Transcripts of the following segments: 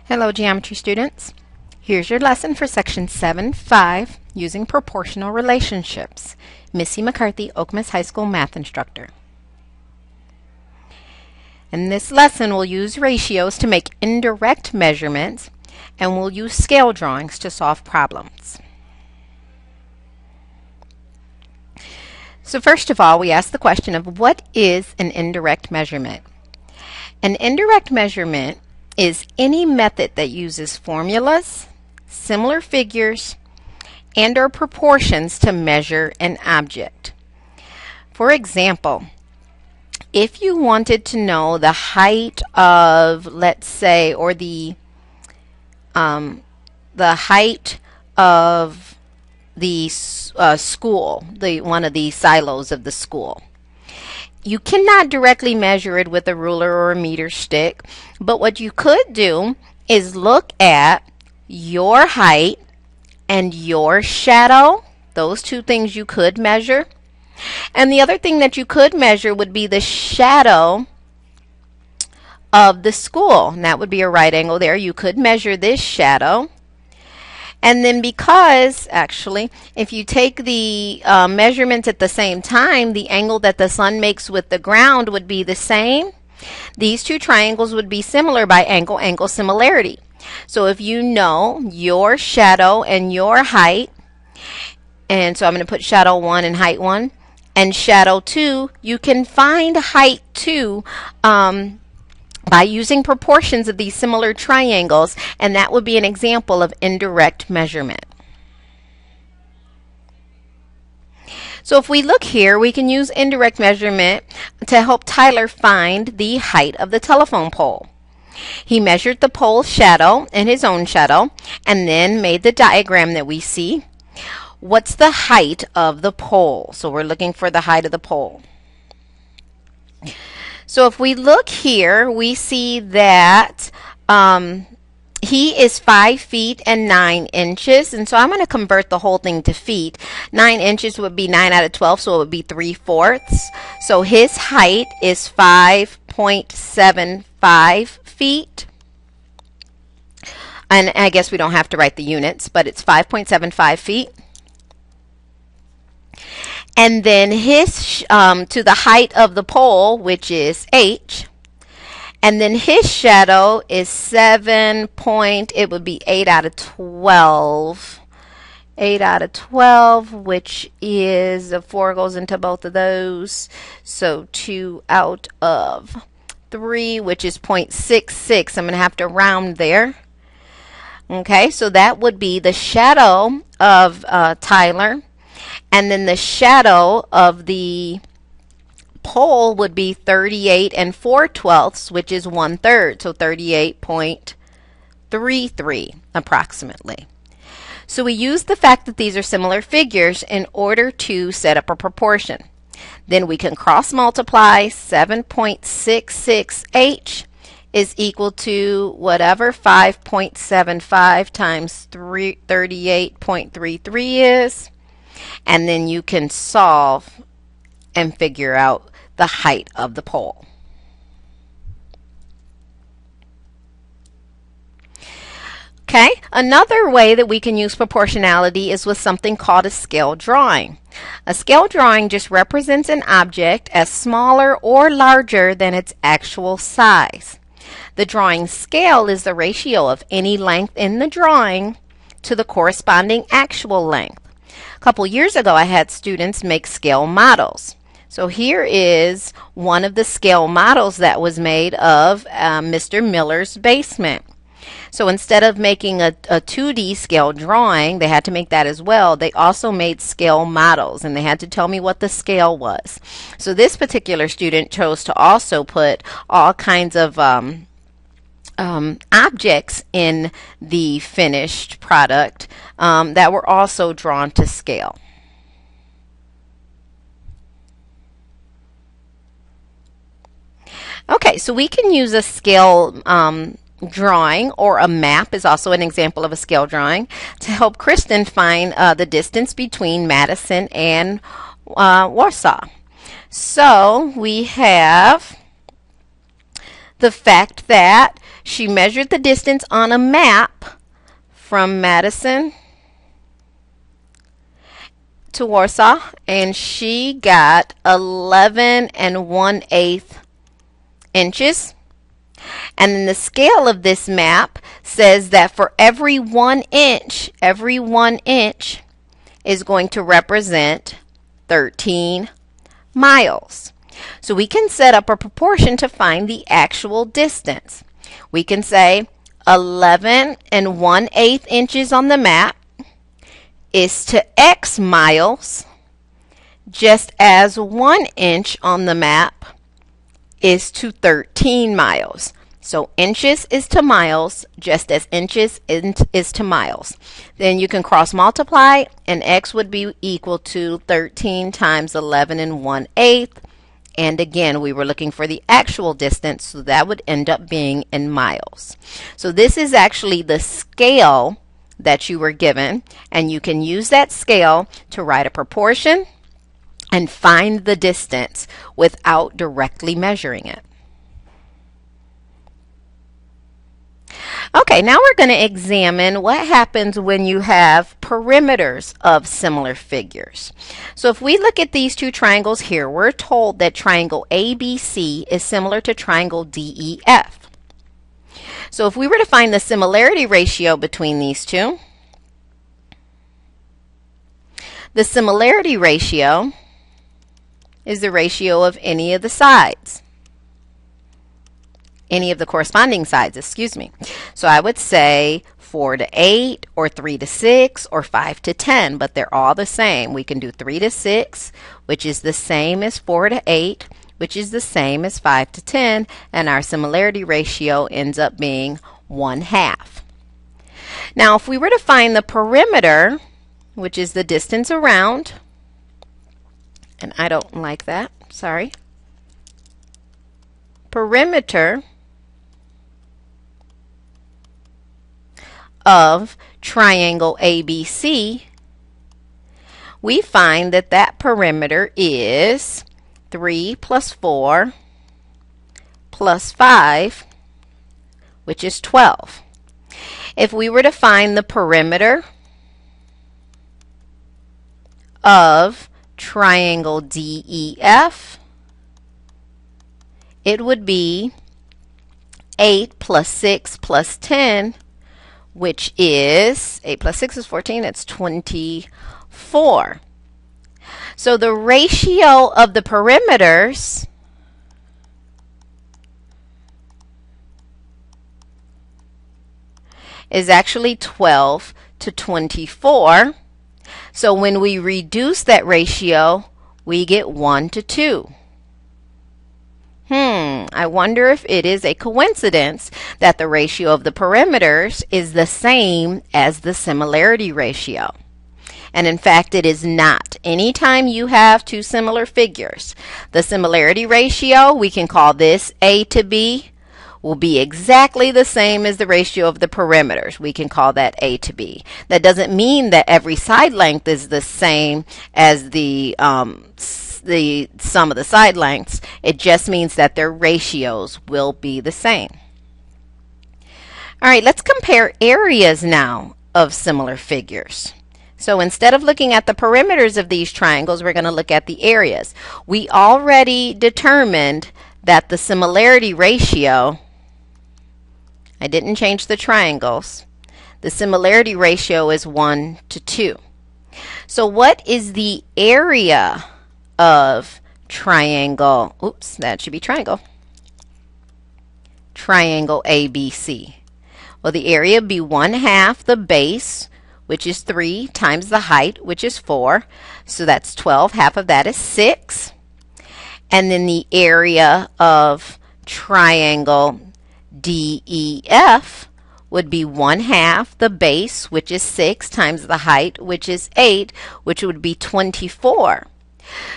Hello, geometry students. Here's your lesson for section 7-5, using proportional relationships. Missy McCarthy, Okemos High School math instructor. In this lesson, we'll use ratios to make indirect measurements, and we'll use scale drawings to solve problems. So first of all, we ask the question of what is an indirect measurement? An indirect measurement is any method that uses formulas, similar figures, and or proportions to measure an object. For example, if you wanted to know the height of, let's say, or the height of the school, one of the silos of the school, you cannot directly measure it with a ruler or a meter stick, but what you could do is look at your height and your shadow. Those two things you could measure. And the other thing that you could measure would be the shadow of the school. And that would be a right angle there. You could measure this shadow. And then because, actually, if you take the measurements at the same time, the angle that the sun makes with the ground would be the same. These two triangles would be similar by angle-angle similarity. So if you know your shadow and your height, and so I'm going to put shadow 1 and height 1, and shadow 2, you can find height 2 by using proportions of these similar triangles, and that would be an example of indirect measurement. So if we look here, we can use indirect measurement to help Tyler find the height of the telephone pole. He measured the pole's shadow and his own shadow, and then made the diagram that we see. What's the height of the pole? So we're looking for the height of the pole. So if we look here, we see that he is 5 feet and 9 inches. And so I'm going to convert the whole thing to feet. 9 inches would be 9 out of 12, so it would be 3/4. So his height is 5.75 feet. And I guess we don't have to write the units, but it's 5.75 feet. And then his, to the height of the pole, which is h, and then his shadow is 7 point, it would be 8 out of 12. 8 out of 12, which is, a 4 goes into both of those, so 2 out of 3, which is 0.66. I'm going to have to round there. Okay, so that would be the shadow of Tyler. And then the shadow of the pole would be 38 4/12, which is 1/3, so 38.33 approximately. So we use the fact that these are similar figures in order to set up a proportion. Then we can cross multiply. 7.66h is equal to whatever 5.75 times 38.33 is. And then you can solve and figure out the height of the pole. Okay, another way that we can use proportionality is with something called a scale drawing. A scale drawing just represents an object as smaller or larger than its actual size. The drawing scale is the ratio of any length in the drawing to the corresponding actual length. A couple years ago, I had students make scale models. So here is one of the scale models that was made of Mr. Miller's basement. So instead of making a 2D scale drawing, they had to make that as well. They also made scale models, and they had to tell me what the scale was. So this particular student chose to also put all kinds of objects in the finished product that were also drawn to scale. Okay, so we can use a scale drawing, or a map is also an example of a scale drawing, to help Kristen find the distance between Madison and Warsaw. So we have the fact that she measured the distance on a map from Madison to Warsaw, and she got 11 1/8 inches. And then the scale of this map says that for every 1 inch, is going to represent 13 miles. So we can set up a proportion to find the actual distance. We can say 11 1/8 inches on the map is to X miles, just as 1 inch on the map is to 13 miles. So inches is to miles, just as inches is to miles. Then you can cross multiply, and X would be equal to 13 times 11 1/8. And again, we were looking for the actual distance, so that would end up being in miles. So this is actually the scale that you were given, and you can use that scale to write a proportion and find the distance without directly measuring it. Okay, now we're going to examine what happens when you have perimeters of similar figures. So if we look at these two triangles here, we're told that triangle ABC is similar to triangle DEF. So if we were to find the similarity ratio between these two, the similarity ratio is the ratio of any of the sides. Any of the corresponding sides, excuse me. So I would say 4 to 8, or 3 to 6, or 5 to 10, but they're all the same. We can do 3 to 6, which is the same as 4 to 8, which is the same as 5 to 10, and our similarity ratio ends up being 1/2. Now, if we were to find the perimeter, which is the distance around, and I don't like that, sorry, perimeter of triangle ABC, we find that that perimeter is 3 plus 4 plus 5, which is 12. If we were to find the perimeter of triangle DEF, it would be 8 plus 6 plus 10, which is 8 plus 6 is 14, it's 24. So the ratio of the perimeters is actually 12 to 24. So when we reduce that ratio, we get 1 to 2. I wonder if it is a coincidence that the ratio of the perimeters is the same as the similarity ratio. And in fact, it is not. Anytime you have two similar figures, the similarity ratio, we can call this A to B, will be exactly the same as the ratio of the perimeters. We can call that A to B. That doesn't mean that every side length is the same as the sum of the side lengths. It just means that their ratios will be the same. All right, let's compare areas now of similar figures. So instead of looking at the perimeters of these triangles, we're going to look at the areas. We already determined that the similarity ratio, I didn't change the triangles, the similarity ratio is 1 to 2. So what is the area of triangle, oops, that should be triangle ABC? Well, the area would be 1/2 the base, which is 3, times the height, which is 4. So that's 12. Half of that is 6. And then the area of triangle DEF would be 1/2 the base, which is 6, times the height, which is 8, which would be 24.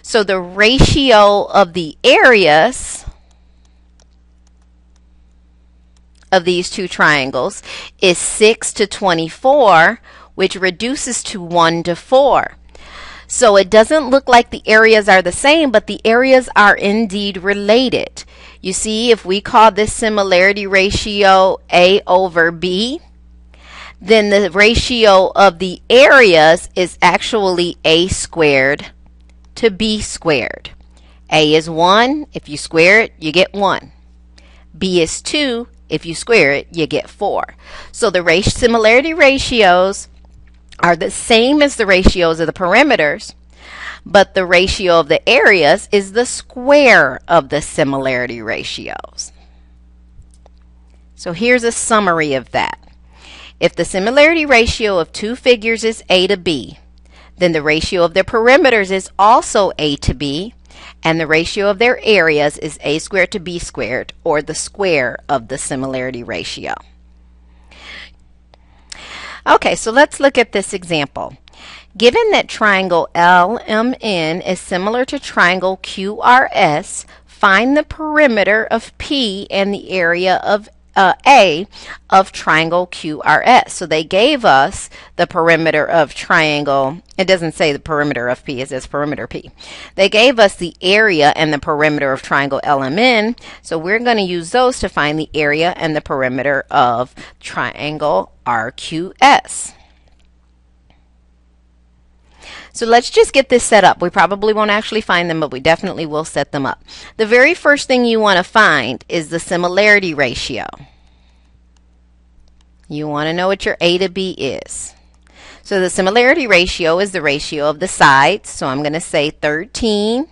So the ratio of the areas of these two triangles is 6 to 24, which reduces to 1 to 4. So it doesn't look like the areas are the same, but the areas are indeed related. You see, if we call this similarity ratio A over B, then the ratio of the areas is actually A squared to B squared. A is 1. If you square it, you get 1. B is 2. If you square it, you get 4. So the similarity ratios are the same as the ratios of the perimeters, but the ratio of the areas is the square of the similarity ratios. So here's a summary of that. If the similarity ratio of two figures is A to B, then the ratio of their perimeters is also A to B, and the ratio of their areas is A squared to B squared, or the square of the similarity ratio. Okay, so let's look at this example. Given that triangle LMN is similar to triangle QRS, find the perimeter of P and the area of A of triangle QRS. So they gave us the perimeter of triangle. It doesn't say the perimeter of P, it says perimeter P. They gave us the area and the perimeter of triangle LMN. So we're going to use those to find the area and the perimeter of triangle RQS. So let's just get this set up. We probably won't actually find them, but we definitely will set them up. The very first thing you want to find is the similarity ratio. You want to know what your A to B is. So the similarity ratio is the ratio of the sides. So I'm going to say 13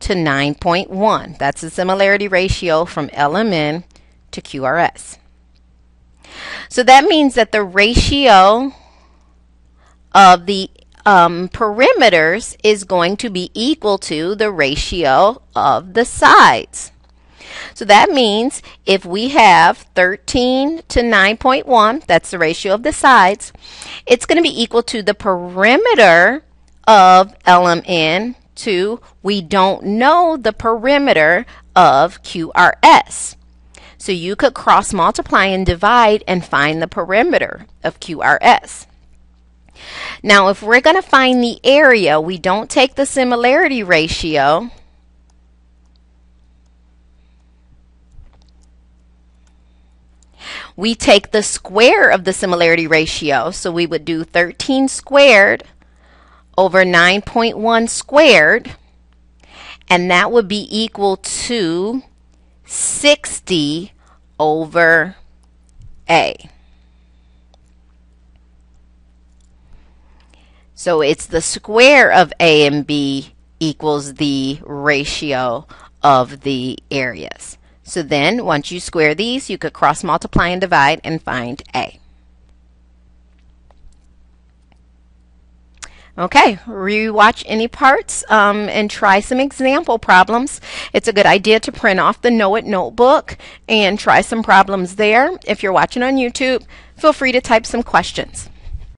to 9.1. That's the similarity ratio from LMN to QRS. So that means that the ratio of the perimeters is going to be equal to the ratio of the sides. So that means if we have 13 to 9.1, that's the ratio of the sides, it's going to be equal to the perimeter of LMN to, we don't know the perimeter of QRS. So you could cross multiply and divide and find the perimeter of QRS. Now, if we're going to find the area, we don't take the similarity ratio. We take the square of the similarity ratio. So we would do 13 squared over 9.1 squared, and that would be equal to 60 over A. So it's the square of A and B equals the ratio of the areas. So then once you square these, you could cross multiply and divide and find A. Okay, rewatch any parts and try some example problems. It's a good idea to print off the Know It notebook and try some problems there. If you're watching on YouTube, feel free to type some questions.